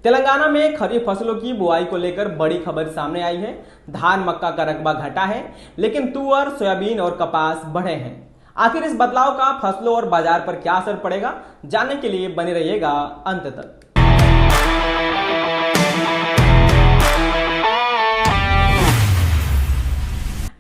तेलंगाना में खरीफ फसलों की बुआई को लेकर बड़ी खबर सामने आई है। धान मक्का का रकबा घटा है, लेकिन तुअर, सोयाबीन और कपास बढ़े हैं। आखिर इस बदलाव का फसलों और बाजार पर क्या असर पड़ेगा, जानने के लिए बने रहिएगा अंत तक।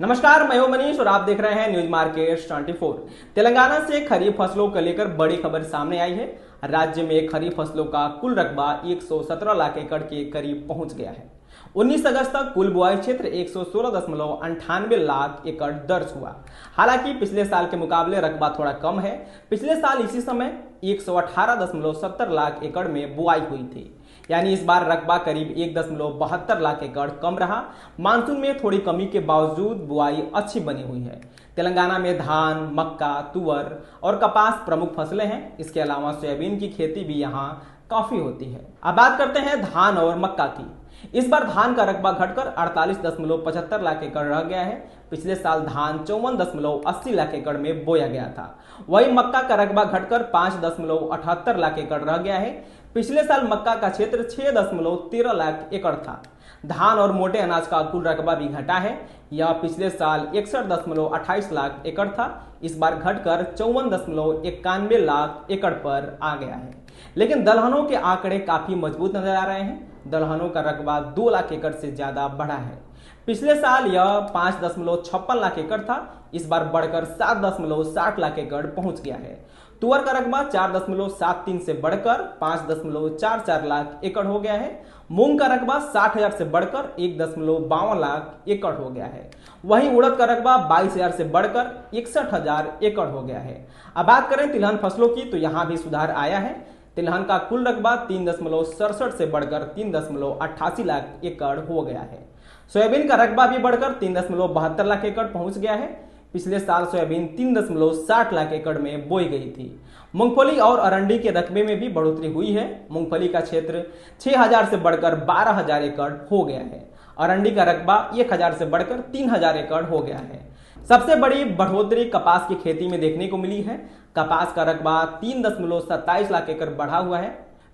नमस्कार, मैं हूं मनीष और आप देख रहे हैं न्यूज मार्केट 24। तेलंगाना से खरीफ फसलों को लेकर बड़ी खबर सामने आई है। राज्य में खरीफ फसलों का कुल रकबा 117 लाख एकड़ के करीब पहुंच गया है। 19 अगस्त तक कुल बुआई क्षेत्र 116.98 लाख एकड़ दर्ज हुआ। हालांकि पिछले साल के मुकाबले रकबा थोड़ा कम है। पिछले साल इसी समय 118.70 लाख एकड़ में बुआई हुई थी, यानी इस बार रकबा करीब 1.72 लाख एकड़ कम रहा। मानसून में थोड़ी कमी के बावजूद बुआई अच्छी बनी हुई है। तेलंगाना में धान, मक्का, तुअर और कपास प्रमुख फसलें हैं। इसके अलावा सोयाबीन की खेती भी यहाँ काफी होती है। अब बात करते हैं धान और मक्का की। इस बार धान का रकबा घटकर 48.75 लाख एकड़ रह गया है। पिछले साल धान 54.80 लाख एकड़ में बोया गया था। वही मक्का का रकबा घटकर 5.78 लाख एकड़ रह गया है। पिछले साल मक्का का क्षेत्र 6.13 लाख एकड़ था। धान और मोटे अनाज का कुल रकबा भी घटा है। यह पिछले साल 61.28 लाख एकड़ था। इस बार घटकर 54.91 लाख एकड़ पर आ गया है। लेकिन दलहनों के आंकड़े काफी मजबूत नजर आ रहे हैं। दलहनों का रकबा 2 लाख एकड़ से ज्यादा बढ़ा है। पिछले साल यह 5.56 लाख एकड़ था। इस बार बढ़कर 7.60 लाख एकड़ पहुंच गया है। तुअर का रकबा 4.73 से बढ़कर 5.44 लाख एकड़ हो गया है। मूंग का रकबा 60,000 से बढ़कर 1.52 लाख एकड़ हो गया है। वहीं उड़द का रकबा 22,000 से बढ़कर 61,000 एकड़ हो गया है। अब बात करें तिलहन फसलों की, तो यहाँ भी सुधार आया है। तिलहन का कुल रकबा 3.67 से बढ़कर 3.88 लाख एकड़ हो गया है। सोयाबीन का रकबा भी बढ़कर 3.72 लाख एकड़ पहुंच गया है। पिछले साल सोयाबीन 3.60 लाख एकड़ में बोई गई थी। मूंगफली और अरंडी के रकबे में भी बढ़ोतरी हुई है। मूंगफली का क्षेत्र 6,000 से बढ़कर 12,000 एकड़ हो गया है। अरंडी का रकबा 1,000 से बढ़कर 3,000 एकड़ हो गया है। सबसे बड़ी बढ़ोतरी कपास की खेती में देखने को मिली है। कपास का रकबा 3.27 लाख एकड़ बढ़ा हुआ है।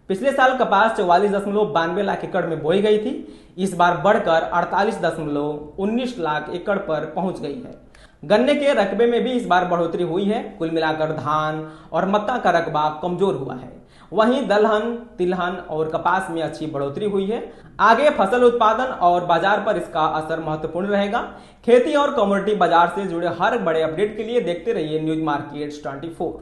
पिछले साल कपास 44.92 लाख एकड़ में बोई गई थी। इस बार बढ़कर 48.19 लाख एकड़ पर पहुंच गई है। गन्ने के रकबे में भी इस बार बढ़ोतरी हुई है। कुल मिलाकर धान और मक्का का रकबा कमजोर हुआ है। वहीं दलहन, तिलहन और कपास में अच्छी बढ़ोतरी हुई है। आगे फसल उत्पादन और बाजार पर इसका असर महत्वपूर्ण रहेगा। खेती और कमोडिटी बाजार से जुड़े हर बड़े अपडेट के लिए देखते रहिए न्यूज मार्केट 24।